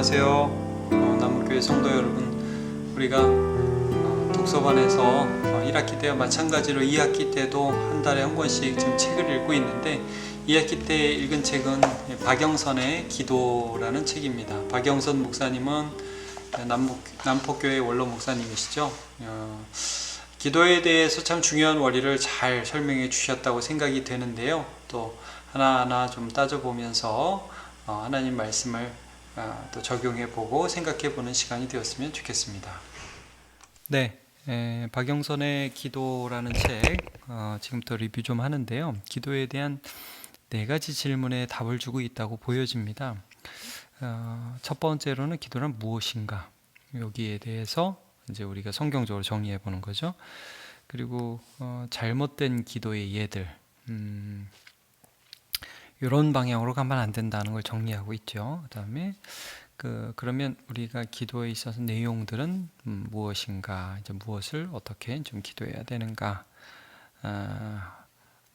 안녕하세요. 남문교회 성도 여러분, 우리가 독서반에서 1학기 때와 마찬가지로 2학기 때도 한 달에 한 권씩 지금 책을 읽고 있는데, 2학기 때 읽은 책은 박영선의 기도라는 책입니다. 박영선 목사님은 남포교회 원로 목사님이시죠. 기도에 대해서 참 중요한 원리를 잘 설명해 주셨다고 생각이 되는데요. 또 하나하나 좀 따져보면서 하나님 말씀을 또 적용해보고 생각해보는 시간이 되었으면 좋겠습니다. 네, 박영선의 기도라는 책 지금부터 리뷰 좀 하는데요. 기도에 대한 4가지 질문에 답을 주고 있다고 보여집니다. 첫 번째로는 기도란 무엇인가, 여기에 대해서 이제 우리가 성경적으로 정리해 보는 거죠. 그리고 잘못된 기도의 예들, 이런 방향으로 가면 안 된다는 걸 정리하고 있죠. 그 다음에 그러면 우리가 기도에 있어서 내용들은 무엇인가, 이제 무엇을 어떻게 좀 기도해야 되는가,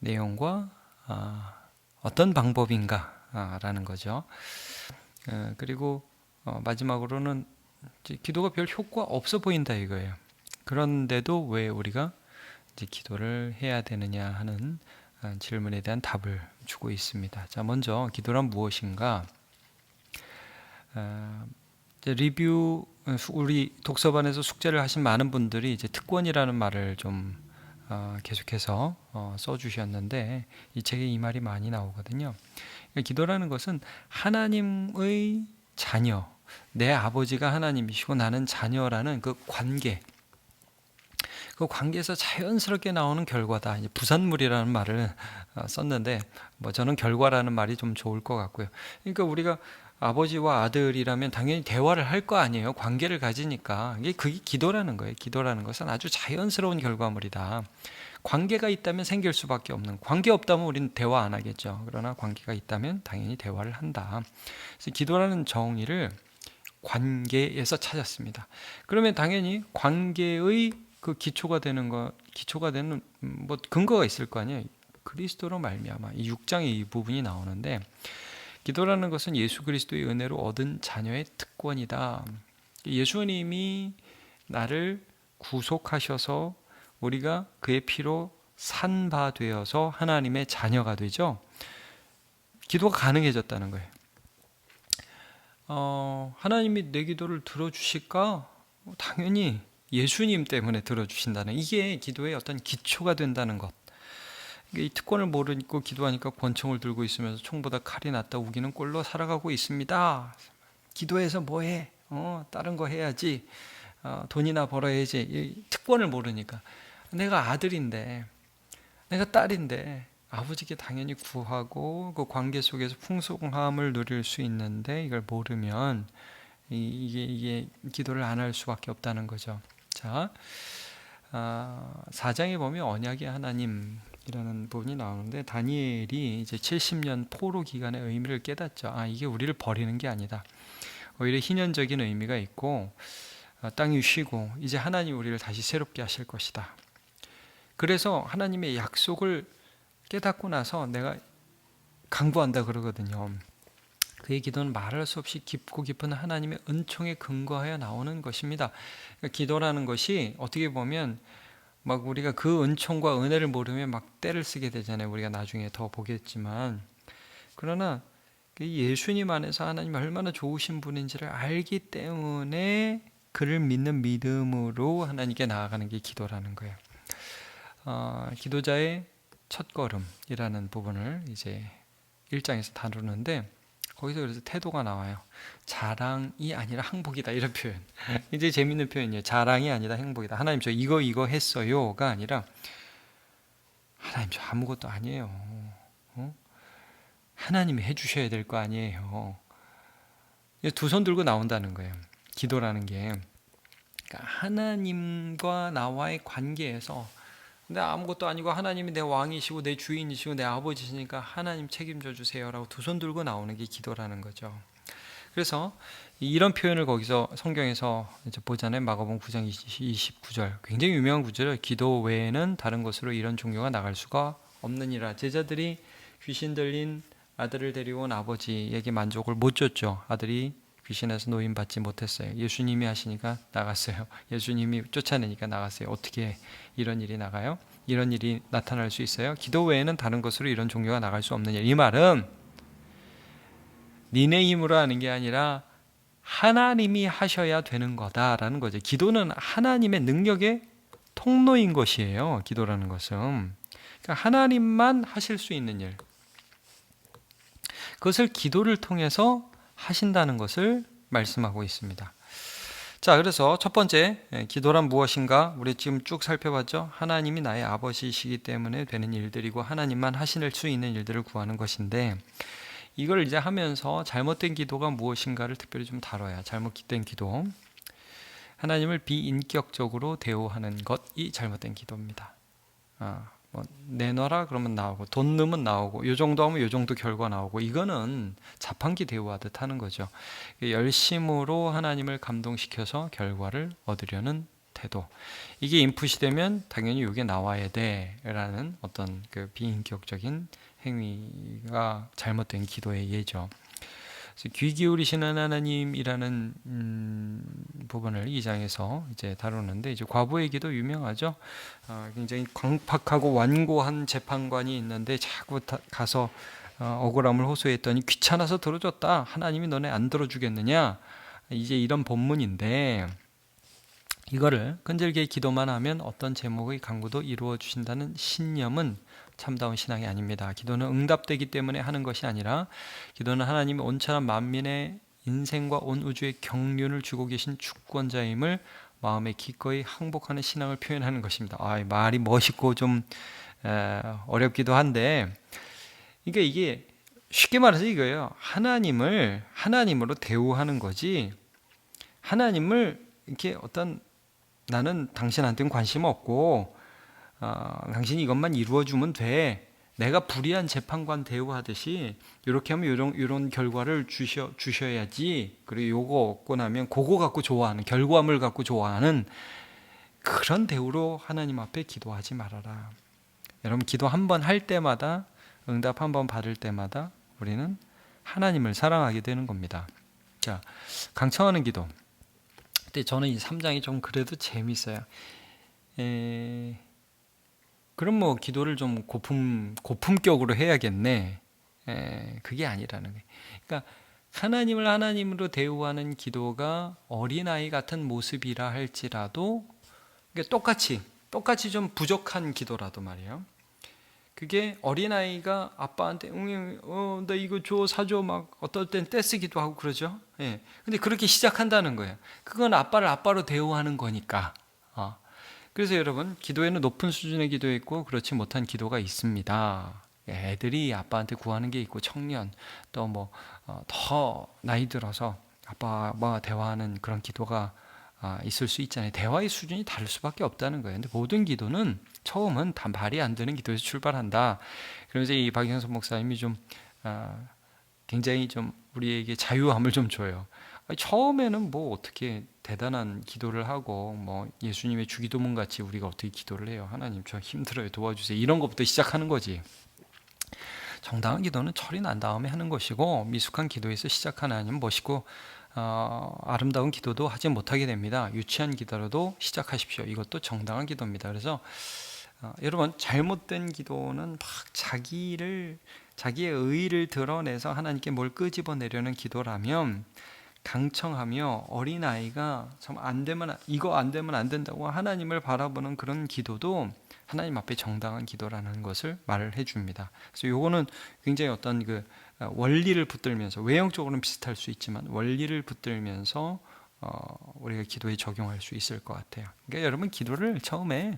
내용과 어떤 방법인가 라는 거죠. 그리고 마지막으로는 이제 기도가 별 효과 없어 보인다 이거예요. 그런데도 왜 우리가 이제 기도를 해야 되느냐 하는 질문에 대한 답을 주고 있습니다. 자, 먼저 기도란 무엇인가? 이제 리뷰, 우리 독서반에서 숙제를 하신 많은 분들이 이제 특권이라는 말을 좀 계속해서 써주셨는데, 이 책에 이 말이 많이 나오거든요. 기도라는 것은 하나님의 자녀, 내 아버지가 하나님이시고 나는 자녀라는 그 관계, 그 관계에서 자연스럽게 나오는 결과다. 이제 부산물이라는 말을 썼는데, 저는 결과라는 말이 좀 좋을 것 같고요. 그러니까 우리가 아버지와 아들이라면 당연히 대화를 할 거 아니에요. 관계를 가지니까. 그게 기도라는 거예요. 기도라는 것은 아주 자연스러운 결과물이다. 관계가 있다면 생길 수밖에 없는, 관계 없다면 우리는 대화 안 하겠죠. 그러나 관계가 있다면 당연히 대화를 한다. 그래서 기도라는 정의를 관계에서 찾았습니다. 그러면 당연히 관계의 그 기초가 되는 근거가 있을 거 아니에요. 그리스도로 말미암아, 이 6장의 이 부분이 나오는데, 기도라는 것은 예수 그리스도의 은혜로 얻은 자녀의 특권이다. 예수님이 나를 구속하셔서 우리가 그의 피로 산 바 되어서 하나님의 자녀가 되죠. 기도가 가능해졌다는 거예요. 하나님이 내 기도를 들어주실까? 당연히 예수님 때문에 들어주신다는, 이게 기도의 어떤 기초가 된다는 것. 이 특권을 모르고 기도하니까 권총을 들고 있으면서 총보다 칼이 낫다 우기는 꼴로 살아가고 있습니다. 기도해서 뭐해? 다른 거 해야지. 돈이나 벌어야지. 이 특권을 모르니까. 내가 아들인데, 내가 딸인데 아버지께 당연히 구하고 그 관계 속에서 풍성함을 누릴 수 있는데, 이걸 모르면 이게 기도를 안 할 수밖에 없다는 거죠. 자, 4장에 보면 언약의 하나님이라는 부분이 나오는데, 다니엘이 이제 70년 포로 기간의 의미를 깨닫죠. 이게 우리를 버리는 게 아니다. 오히려 희년적인 의미가 있고, 땅이 쉬고 이제 하나님 우리를 다시 새롭게 하실 것이다. 그래서 하나님의 약속을 깨닫고 나서 내가 강구한다 그러거든요. 그의 기도는 말할 수 없이 깊고 깊은 하나님의 은총에 근거하여 나오는 것입니다. 그러니까 기도라는 것이 어떻게 보면 막 우리가 그 은총과 은혜를 모르면 막 떼를 쓰게 되잖아요. 우리가 나중에 더 보겠지만, 그러나 예수님 안에서 하나님이 얼마나 좋으신 분인지를 알기 때문에 그를 믿는 믿음으로 하나님께 나아가는 게 기도라는 거예요. 기도자의 첫걸음이라는 부분을 이제 1장에서 다루는데, 거기서 그래서 태도가 나와요. 자랑이 아니라 항복이다, 이런 표현. 이제 재밌는 표현이에요. 자랑이 아니라 행복이다. 하나님 저 이거 했어요가 아니라, 하나님 저 아무것도 아니에요. 하나님이 해주셔야 될 거 아니에요. 두 손 들고 나온다는 거예요. 기도라는 게. 그러니까 하나님과 나와의 관계에서, 근데 아무것도 아니고 하나님이 내 왕이시고 내 주인이시고 내 아버지시니까 하나님 책임져 주세요라고 두 손 들고 나오는 게 기도라는 거죠. 그래서 이런 표현을 거기서 성경에서 이제 보잖아요. 마가복음 9장 29절, 굉장히 유명한 구절이에요. 기도 외에는 다른 것으로 이런 종교가 나갈 수가 없느니라. 제자들이 귀신 들린 아들을 데리고 온 아버지에게 만족을 못 줬죠. 아들이 귀신에서 노인받지 못했어요. 예수님이 하시니까 나갔어요. 예수님이 쫓아내니까 나갔어요. 어떻게 이런 일이 나가요? 이런 일이 나타날 수 있어요? 기도 외에는 다른 것으로 이런 종교가 나갈 수 없느냐. 이 말은 니네 힘으로 하는 게 아니라 하나님이 하셔야 되는 거다라는 거죠. 기도는 하나님의 능력의 통로인 것이에요. 기도라는 것은. 그러니까 하나님만 하실 수 있는 일. 그것을 기도를 통해서 하신다는 것을 말씀하고 있습니다. 자, 그래서 첫 번째, 기도란 무엇인가? 우리 지금 쭉 살펴봤죠? 하나님이 나의 아버지이시기 때문에 되는 일들이고 하나님만 하실 수 있는 일들을 구하는 것인데, 이걸 이제 하면서 잘못된 기도가 무엇인가를 특별히 좀 다뤄야. 잘못된 기도, 하나님을 비인격적으로 대우하는 것이 잘못된 기도입니다. 뭐 내놔라 그러면 나오고, 돈 넣으면 나오고, 요 정도 하면 요 정도 결과 나오고, 이거는 자판기 대우하듯 하는 거죠. 열심으로 하나님을 감동시켜서 결과를 얻으려는 태도, 이게 인풋이 되면 당연히 이게 나와야 돼라는 어떤 그 비인격적인 행위가 잘못된 기도의 예죠. 귀 기울이시는 하나님이라는 부분을 2장에서 이제 다루는데, 이제 과부의 기도 유명하죠. 굉장히 광팍하고 완고한 재판관이 있는데 자꾸 가서 억울함을 호소했더니 귀찮아서 들어줬다. 하나님이 너네 안 들어주겠느냐. 이제 이런 본문인데, 이거를 끈질기게 기도만 하면 어떤 제목의 간구도 이루어 주신다는 신념은 참다운 신앙이 아닙니다. 기도는 응답되기 때문에 하는 것이 아니라, 기도는 하나님이 온전한 만민의 인생과 온 우주의 경륜을 주고 계신 주권자임을 마음에 기꺼이 항복하는 신앙을 표현하는 것입니다. 말이 멋있고 좀 어렵기도 한데, 그러니까 이게 쉽게 말해서 이거예요. 하나님을 하나님으로 대우하는 거지, 하나님을 이렇게 어떤, 나는 당신한테는 관심 없고 당신이 이것만 이루어주면 돼, 내가 불의한 재판관 대우하듯이 이렇게 하면 이런 결과를 주셔야지, 그리고 요거 얻고 나면 그거 갖고 좋아하는, 결과물 갖고 좋아하는 그런 대우로 하나님 앞에 기도하지 말아라. 여러분, 기도 한 번 할 때마다, 응답 한 번 받을 때마다 우리는 하나님을 사랑하게 되는 겁니다. 자, 강청하는 기도. 근데 저는 이 3장이 좀 그래도 재밌어요. 그럼 뭐 기도를 좀 고품격으로 해야겠네. 그게 아니라는 거예요. 그러니까 하나님을 하나님으로 대우하는 기도가 어린아이 같은 모습이라 할지라도, 똑같이 좀 부족한 기도라도 말이에요. 그게 어린아이가 아빠한테 나 이거 줘, 사줘, 막 어떨 땐 떼쓰기도 하고 그러죠. 근데 그렇게 시작한다는 거예요. 그건 아빠를 아빠로 대우하는 거니까. 그래서 여러분, 기도에는 높은 수준의 기도 있고 그렇지 못한 기도가 있습니다. 애들이 아빠한테 구하는 게 있고, 청년, 또 뭐 더 나이 들어서 아빠와 대화하는 그런 기도가 있을 수 있잖아요. 대화의 수준이 다를 수밖에 없다는 거예요. 근데 모든 기도는 처음은 다 말이 안 되는 기도에서 출발한다. 그래서 이 박영선 목사님이 좀 굉장히 좀 우리에게 자유함을 좀 줘요. 처음에는 뭐 어떻게 대단한 기도를 하고, 뭐 예수님의 주기도문 같이 우리가 어떻게 기도를 해요. 하나님 저 힘들어요, 도와주세요, 이런 것부터 시작하는 거지. 정당한 기도는 철이 난 다음에 하는 것이고, 미숙한 기도에서 시작하는, 아니면 멋있고 아름다운 기도도 하지 못하게 됩니다. 유치한 기도로도 시작하십시오. 이것도 정당한 기도입니다. 그래서 여러분, 잘못된 기도는 막 자기의 의의를 드러내서 하나님께 뭘 끄집어내려는 기도라면, 강청하며 어린아이가 참 이거 안 되면 안 된다고 하나님을 바라보는 그런 기도도 하나님 앞에 정당한 기도라는 것을 말을 해줍니다. 그래서 요거는 굉장히 어떤 그 원리를 붙들면서, 외형적으로는 비슷할 수 있지만 원리를 붙들면서 우리가 기도에 적용할 수 있을 것 같아요. 그러니까 여러분, 기도를 처음에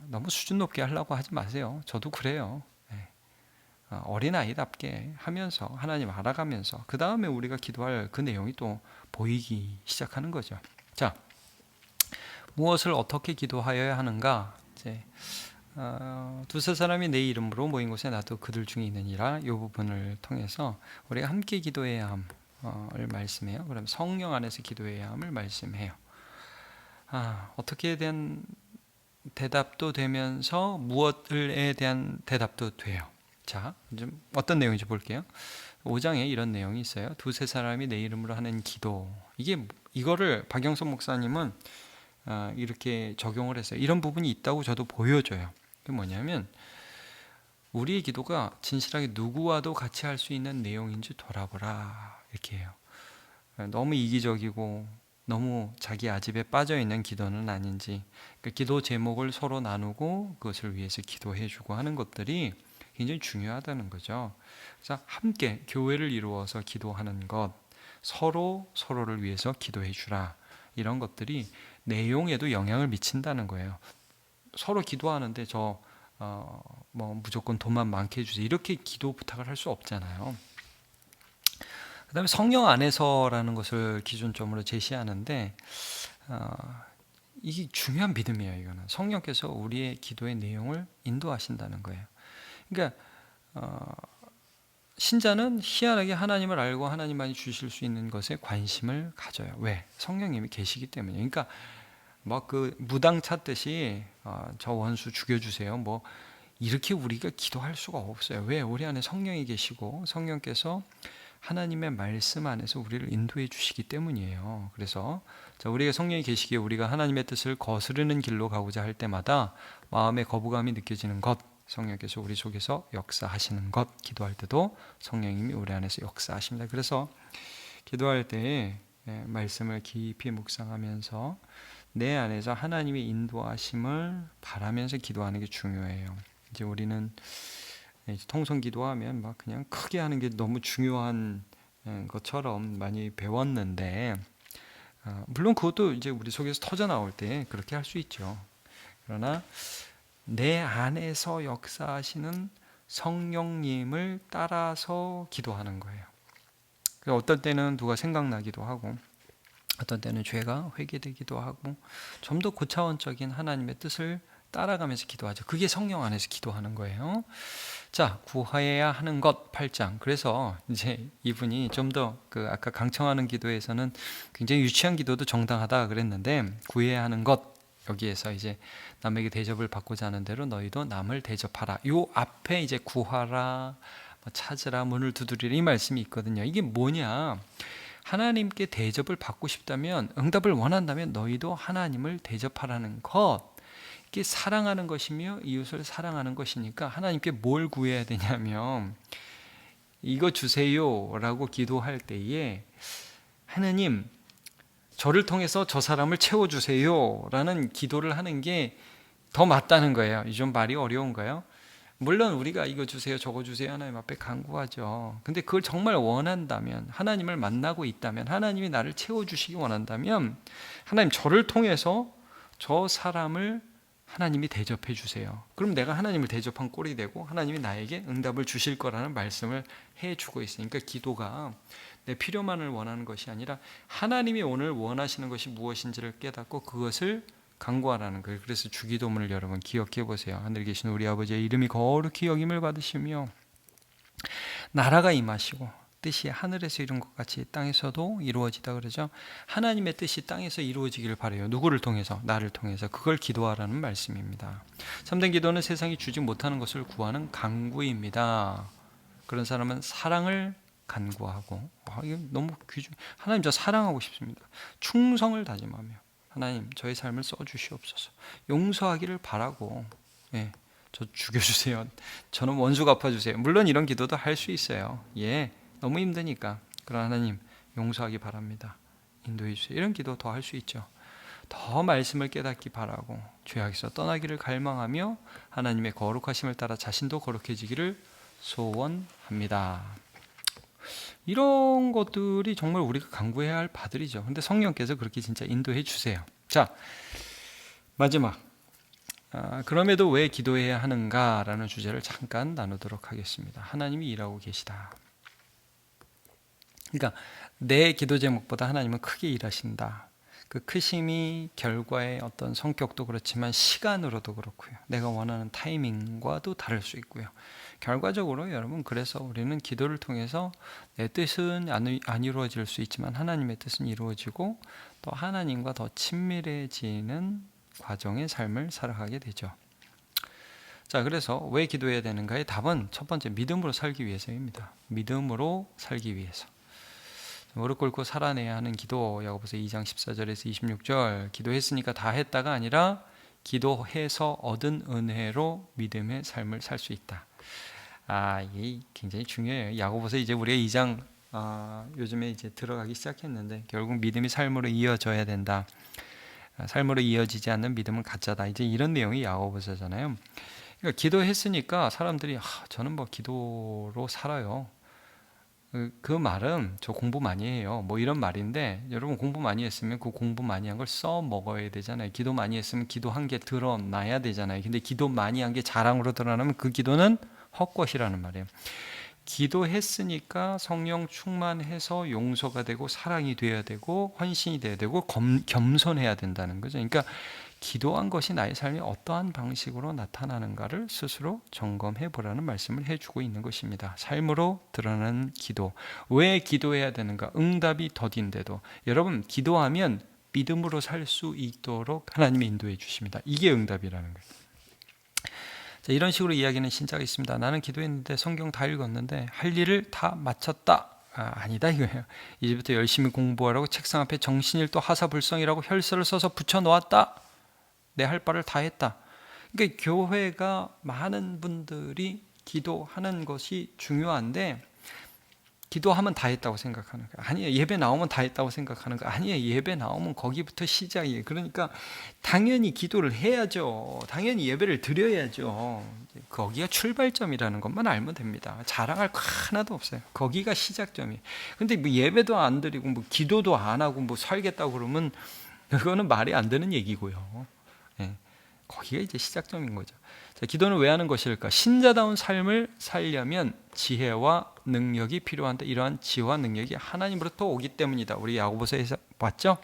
너무 수준 높게 하려고 하지 마세요. 저도 그래요. 어린아이답게 하면서, 하나님 알아가면서, 그 다음에 우리가 기도할 그 내용이 또 보이기 시작하는 거죠. 자, 무엇을 어떻게 기도하여야 하는가? 이제 두세 사람이 내 이름으로 모인 곳에 나도 그들 중에 있느니라, 이 부분을 통해서 우리가 함께 기도해야 함을 말씀해요. 그럼 성령 안에서 기도해야 함을 말씀해요. 어떻게 된 대답도 되면서 무엇에 대한 대답도 돼요. 자, 좀 어떤 내용인지 볼게요. 5장에 이런 내용이 있어요. 두세 사람이 내 이름으로 하는 기도. 이거를 박영선 목사님은 이렇게 적용을 했어요. 이런 부분이 있다고 저도 보여줘요. 그게 뭐냐면 우리의 기도가 진실하게 누구와도 같이 할 수 있는 내용인지 돌아보라 이렇게 해요. 너무 이기적이고 너무 자기 아집에 빠져있는 기도는 아닌지, 그 기도 제목을 서로 나누고 그것을 위해서 기도해주고 하는 것들이 굉장히 중요하다는 거죠. 그래서 함께 교회를 이루어서 기도하는 것, 서로를 위해서 기도해주라, 이런 것들이 내용에도 영향을 미친다는 거예요. 서로 기도하는데 뭐 무조건 돈만 많게 해주세요 이렇게 기도 부탁을 할 수 없잖아요. 그 다음에 성령 안에서라는 것을 기준점으로 제시하는데 이게 중요한 믿음이에요. 이거는 성령께서 우리의 기도의 내용을 인도하신다는 거예요. 그러니까 신자는 희한하게 하나님을 알고 하나님만이 주실 수 있는 것에 관심을 가져요. 왜? 성령님이 계시기 때문에. 그러니까 뭐 그 무당 찾듯이 저 원수 죽여주세요 뭐 이렇게 우리가 기도할 수가 없어요. 왜? 우리 안에 성령이 계시고 성령께서 하나님의 말씀 안에서 우리를 인도해 주시기 때문이에요. 그래서 우리가 성령이 계시기에 우리가 하나님의 뜻을 거스르는 길로 가고자 할 때마다 마음의 거부감이 느껴지는 것, 성령께서 우리 속에서 역사하시는 것, 기도할 때도 성령님이 우리 안에서 역사하십니다. 그래서 기도할 때 말씀을 깊이 묵상하면서 내 안에서 하나님의 인도하심을 바라면서 기도하는 게 중요해요. 이제 우리는 통성 기도하면 막 그냥 크게 하는 게 너무 중요한 것처럼 많이 배웠는데, 물론 그것도 이제 우리 속에서 터져 나올 때 그렇게 할 수 있죠. 그러나 내 안에서 역사하시는 성령님을 따라서 기도하는 거예요. 어떤 때는 누가 생각나기도 하고, 어떤 때는 죄가 회개되기도 하고, 좀 더 고차원적인 하나님의 뜻을 따라가면서 기도하죠. 그게 성령 안에서 기도하는 거예요. 자, 구해야 하는 것 8장. 그래서 이제 이분이 좀 더 아까 강청하는 기도에서는 굉장히 유치한 기도도 정당하다 그랬는데, 구해야 하는 것, 여기에서 이제 남에게 대접을 받고자 하는 대로 너희도 남을 대접하라. 요 앞에 이제 구하라, 찾으라, 문을 두드리라 이 말씀이 있거든요. 이게 뭐냐? 하나님께 대접을 받고 싶다면, 응답을 원한다면 너희도 하나님을 대접하라는 것. 이게 사랑하는 것이며 이웃을 사랑하는 것이니까 하나님께 뭘 구해야 되냐면 이거 주세요 라고 기도할 때에 하나님 저를 통해서 저 사람을 채워주세요 라는 기도를 하는 게 더 맞다는 거예요. 이 좀 말이 어려운가요? 물론 우리가 이거 주세요 저거 주세요 하나님 앞에 간구하죠. 근데 그걸 정말 원한다면, 하나님을 만나고 있다면, 하나님이 나를 채워주시기 원한다면 하나님 저를 통해서 저 사람을 하나님이 대접해 주세요. 그럼 내가 하나님을 대접한 꼴이 되고 하나님이 나에게 응답을 주실 거라는 말씀을 해주고 있으니까 기도가 내 필요만을 원하는 것이 아니라 하나님이 오늘 원하시는 것이 무엇인지를 깨닫고 그것을 간구하라는 거예요. 그래서 주기도문을 여러분 기억해 보세요. 하늘에 계신 우리 아버지의 이름이 거룩히 여김을 받으시며 나라가 임하시고 뜻이 하늘에서 이룬 것 같이 땅에서도 이루어지다 그러죠. 하나님의 뜻이 땅에서 이루어지기를 바라요. 누구를 통해서? 나를 통해서. 그걸 기도하라는 말씀입니다. 참된 기도는 세상이 주지 못하는 것을 구하는 간구입니다. 그런 사람은 사랑을 간구하고, 이게 너무 하나님 저 사랑하고 싶습니다. 충성을 다짐하며 하나님 저의 삶을 써주시옵소서. 용서하기를 바라고, 저 죽여주세요. 저는 원수 갚아주세요. 물론 이런 기도도 할 수 있어요. 너무 힘드니까. 그러나 하나님 용서하기 바랍니다. 인도해 주세요. 이런 기도 더 할 수 있죠. 더 말씀을 깨닫기 바라고 죄악에서 떠나기를 갈망하며 하나님의 거룩하심을 따라 자신도 거룩해지기를 소원합니다. 이런 것들이 정말 우리가 간구해야 할 바들이죠. 근데 성령께서 그렇게 진짜 인도해 주세요. 자, 마지막. 그럼에도 왜 기도해야 하는가라는 주제를 잠깐 나누도록 하겠습니다. 하나님이 일하고 계시다. 그러니까 내 기도 제목보다 하나님은 크게 일하신다. 그 크심이 결과의 어떤 성격도 그렇지만 시간으로도 그렇고요. 내가 원하는 타이밍과도 다를 수 있고요. 결과적으로 여러분, 그래서 우리는 기도를 통해서 내 뜻은 안 이루어질 수 있지만 하나님의 뜻은 이루어지고 또 하나님과 더 친밀해지는 과정의 삶을 살아가게 되죠. 자, 그래서 왜 기도해야 되는가의 답은 첫 번째, 믿음으로 살기 위해서입니다. 믿음으로 살기 위해서. 무릎 꿇고 살아내야 하는 기도, 야고보서 2장 14절에서 26절, 기도했으니까 다 했다가 아니라 기도해서 얻은 은혜로 믿음의 삶을 살 수 있다. 이게 굉장히 중요해요. 야고보서 이제 우리가 2장 요즘에 이제 들어가기 시작했는데, 결국 믿음이 삶으로 이어져야 된다. 삶으로 이어지지 않는 믿음은 가짜다. 이제 이런 내용이 야고보서잖아요. 그러니까 기도했으니까 사람들이 저는 뭐 기도로 살아요. 그 말은 저 공부 많이 해요. 뭐 이런 말인데, 여러분 공부 많이 했으면 그 공부 많이 한 걸 써 먹어야 되잖아요. 기도 많이 했으면 기도한 게 드러나야 되잖아요. 근데 기도 많이 한 게 자랑으로 드러나면 그 기도는 헛것이라는 말이에요. 기도했으니까 성령 충만해서 용서가 되고 사랑이 되어야 되고 헌신이 되어야 되고 겸손해야 된다는 거죠. 그러니까 기도한 것이 나의 삶이 어떠한 방식으로 나타나는가를 스스로 점검해 보라는 말씀을 해주고 있는 것입니다. 삶으로 드러나는 기도. 왜 기도해야 되는가? 응답이 더딘데도. 여러분, 기도하면 믿음으로 살 수 있도록 하나님이 인도해 주십니다. 이게 응답이라는 거예요. 자, 이런 식으로 이야기하는 신자가 있습니다. 나는 기도했는데 성경 다 읽었는데 할 일을 다 마쳤다. 아니다 이거예요. 이제부터 열심히 공부하라고 책상 앞에 정신일도 하사불성이라고 혈서를 써서 붙여놓았다. 내 할 바를 다 했다. 그러니까 교회가 많은 분들이 기도하는 것이 중요한데, 기도하면 다 했다고 생각하는 거야. 아니에요. 예배 나오면 다 했다고 생각하는 거야. 아니에요. 예배 나오면 거기부터 시작이에요. 그러니까 당연히 기도를 해야죠. 당연히 예배를 드려야죠. 거기가 출발점이라는 것만 알면 됩니다. 자랑할 거 하나도 없어요. 거기가 시작점이에요. 근데 뭐 예배도 안 드리고 뭐 기도도 안 하고 뭐 살겠다고 그러면 그거는 말이 안 되는 얘기고요. 거기가 이제 시작점인 거죠. 자, 기도는 왜 하는 것일까? 신자다운 삶을 살려면 지혜와 능력이 필요한데, 이러한 지혜와 능력이 하나님으로부터 오기 때문이다. 우리 야고보서에서 봤죠?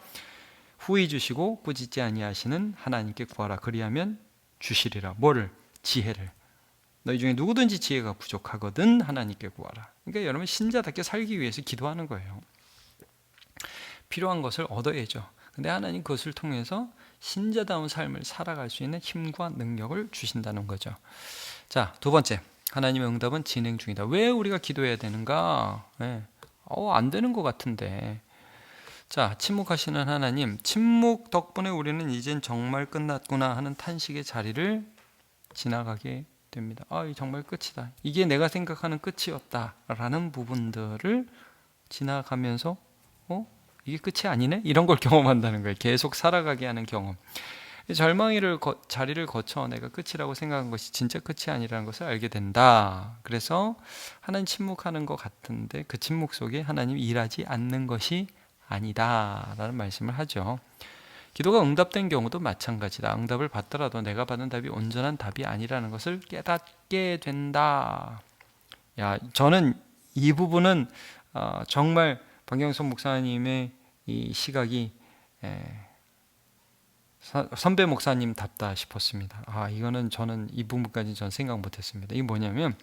후히 주시고 꾸짖지 아니하시는 하나님께 구하라. 그리하면 주시리라. 뭐를? 지혜를. 너희 중에 누구든지 지혜가 부족하거든 하나님께 구하라. 그러니까 여러분, 신자답게 살기 위해서 기도하는 거예요. 필요한 것을 얻어야죠. 근데 하나님 그것을 통해서 신자다운 삶을 살아갈 수 있는 힘과 능력을 주신다는 거죠. 자, 두 번째, 하나님의 응답은 진행 중이다. 왜 우리가 기도해야 되는가? 안 되는 것 같은데. 자, 침묵하시는 하나님, 침묵 덕분에 우리는 이젠 정말 끝났구나 하는 탄식의 자리를 지나가게 됩니다. 정말 끝이다. 이게 내가 생각하는 끝이었다라는 부분들을 지나가면서 이게 끝이 아니네? 이런 걸 경험한다는 거예요. 계속 살아가게 하는 경험. 절망의 자리를 거쳐 내가 끝이라고 생각한 것이 진짜 끝이 아니라는 것을 알게 된다. 그래서 하나님 침묵하는 것 같은데 그 침묵 속에 하나님이 일하지 않는 것이 아니다 라는 말씀을 하죠. 기도가 응답된 경우도 마찬가지다. 응답을 받더라도 내가 받은 답이 온전한 답이 아니라는 것을 깨닫게 된다. 저는 이 부분은 정말 박영선 목사님의 이 시각이 선배 목사님답다 싶었습니다. 이거는 저는 이 부분까지 전 생각 못했습니다. 이게 뭐냐면,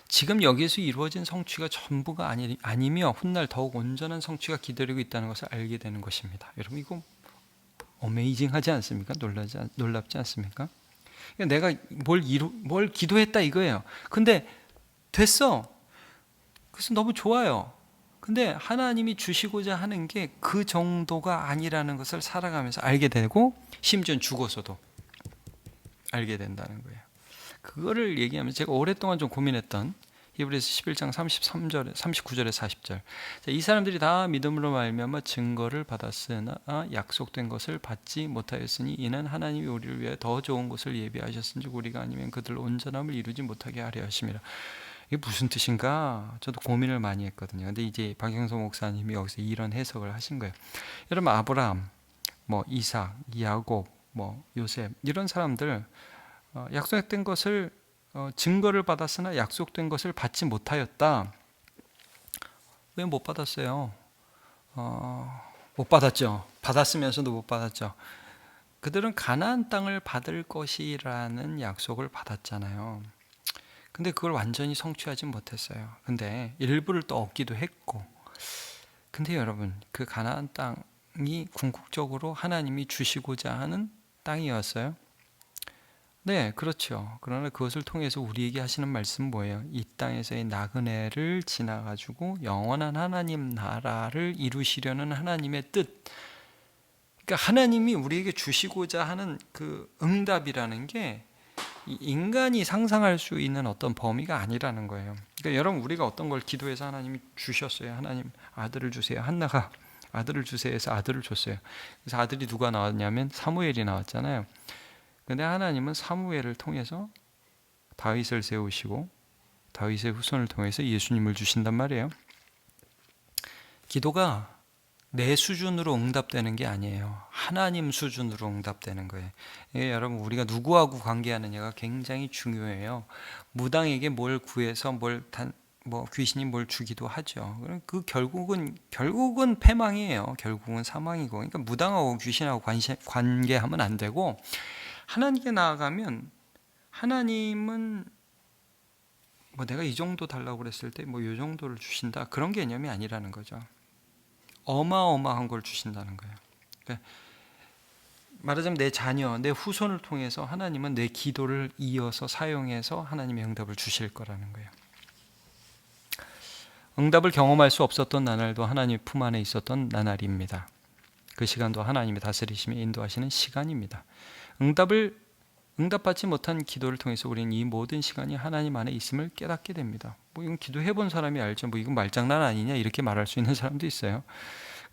지금 여기에서 이루어진 성취가 전부가 아니며 훗날 더욱 온전한 성취가 기다리고 있다는 것을 알게 되는 것입니다. 여러분, 이거 어메이징하지 않습니까? 놀랍지 않습니까? 내가 뭘 기도했다 이거예요. 근데 됐어. 그래서 너무 좋아요. 근데 하나님이 주시고자 하는 게 그 정도가 아니라는 것을 살아가면서 알게 되고, 심지어 죽어서도 알게 된다는 거예요. 그거를 얘기하면서 제가 오랫동안 좀 고민했던 히브리서 11장 33절, 39절에 40절. 이 사람들이 다 믿음으로 말미암아 증거를 받았으나 약속된 것을 받지 못하였으니 이는 하나님이 우리를 위해 더 좋은 것을 예비하셨은즉 우리가 아니면 그들 온전함을 이루지 못하게 하려 하심이라. 이게 무슨 뜻인가? 저도 고민을 많이 했거든요. 근데 이제 박영선 목사님이 여기서 이런 해석을 하신 거예요. 여러분, 아브라함, 이삭, 야곱, 요셉, 이런 사람들 약속된 것을 증거를 받았으나 약속된 것을 받지 못하였다. 왜 못 받았어요? 못 받았죠. 받았으면서도 못 받았죠. 그들은 가나안 땅을 받을 것이라는 약속을 받았잖아요. 근데 그걸 완전히 성취하지 못했어요. 근데 일부를 또 얻기도 했고. 근데 여러분, 그 가나안 땅이 궁극적으로 하나님이 주시고자 하는 땅이었어요. 네, 그렇죠. 그러나 그것을 통해서 우리에게 하시는 말씀은 뭐예요? 이 땅에서의 나그네를 지나가지고 영원한 하나님 나라를 이루시려는 하나님의 뜻. 그러니까 하나님이 우리에게 주시고자 하는 그 응답이라는 게 인간이 상상할 수 있는 어떤 범위가 아니라는 거예요. 그러니까 여러분, 우리가 어떤 걸 기도해서 하나님이 주셨어요. 하나님 아들을 주세요. 한나가 아들을 주세요 해서 아들을 줬어요. 그래서 아들이 누가 나왔냐면 사무엘이 나왔잖아요. 근데 하나님은 사무엘을 통해서 다윗을 세우시고 다윗의 후손을 통해서 예수님을 주신단 말이에요. 기도가 내 수준으로 응답되는 게 아니에요. 하나님 수준으로 응답되는 거예요. 예, 여러분, 우리가 누구하고 관계하느냐가 굉장히 중요해요. 무당에게 뭘 구해서 뭐 귀신이 뭘 주기도 하죠. 그 결국은 패망이에요. 결국은 사망이고. 그러니까 무당하고 귀신하고 관계하면 안 되고, 하나님께 나아가면 하나님은 뭐 내가 이 정도 달라고 그랬을 때 뭐 이 정도를 주신다, 그런 개념이 아니라는 거죠. 어마어마한 걸 주신다는 거예요. 그러니까 말하자면 내 자녀, 내 후손을 통해서 하나님은 내 기도를 이어서 사용해서 하나님의 응답을 주실 거라는 거예요. 응답을 경험할 수 없었던 나날도 하나님 품 안에 있었던 나날입니다. 그 시간도 하나님의 다스리심에 인도하시는 시간입니다. 응답받지 못한 기도를 통해서 우리는 이 모든 시간이 하나님 안에 있음을 깨닫게 됩니다. 뭐 이건 기도해 본 사람이 알죠. 뭐 이건 말장난 아니냐 이렇게 말할 수 있는 사람도 있어요.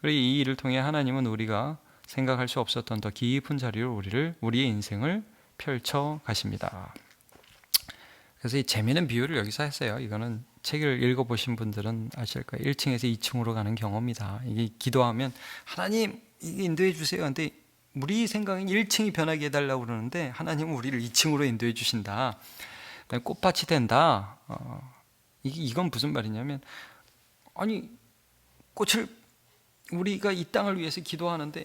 그리고 이 일을 통해 하나님은 우리가 생각할 수 없었던 더 깊은 자리로 우리의 인생을 펼쳐 가십니다. 그래서 이 재미있는 비유를 여기서 했어요. 이거는 책을 읽어보신 분들은 아실 거예요. 1층에서 2층으로 가는 경험이다. 이게 기도하면 하나님 이게 인도해 주세요. 근데 우리 생각엔 1층이 변하게 해달라고 그러는데 하나님은 우리를 2층으로 인도해 주신다. 꽃밭이 된다. 이건 무슨 말이냐면, 아니 꽃을 우리가 이 땅을 위해서 기도하는데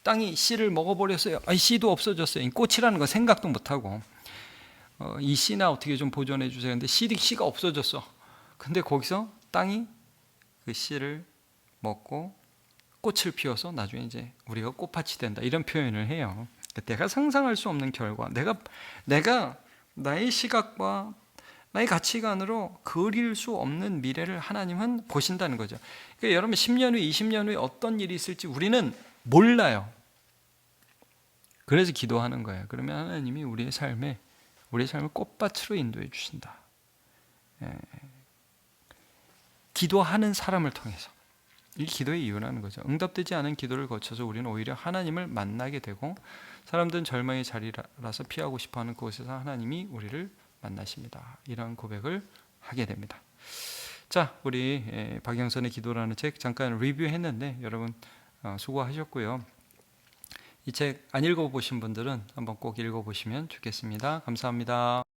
땅이 씨를 먹어버렸어요. 씨도 없어졌어요. 꽃이라는 건 생각도 못하고, 이 씨나 어떻게 좀 보존해 주세요. 근데 씨가 없어졌어. 근데 거기서 땅이 그 씨를 먹고 꽃을 피워서 나중에 이제 우리가 꽃밭이 된다, 이런 표현을 해요. 내가 상상할 수 없는 결과, 내가 나의 시각과 나의 가치관으로 그릴 수 없는 미래를 하나님은 보신다는 거죠. 그러니까 여러분 10년 후, 20년 후에 어떤 일이 있을지 우리는 몰라요. 그래서 기도하는 거예요. 그러면 하나님이 우리의 삶을 꽃밭으로 인도해 주신다. 기도하는 사람을 통해서. 이 기도의 이유라는 거죠. 응답되지 않은 기도를 거쳐서 우리는 오히려 하나님을 만나게 되고, 사람들은 절망의 자리라서 피하고 싶어하는 그곳에서 하나님이 우리를 만나십니다. 이런 고백을 하게 됩니다. 자, 우리 박영선의 기도라는 책 잠깐 리뷰했는데 여러분 수고하셨고요. 이 책 안 읽어보신 분들은 한번 꼭 읽어보시면 좋겠습니다. 감사합니다.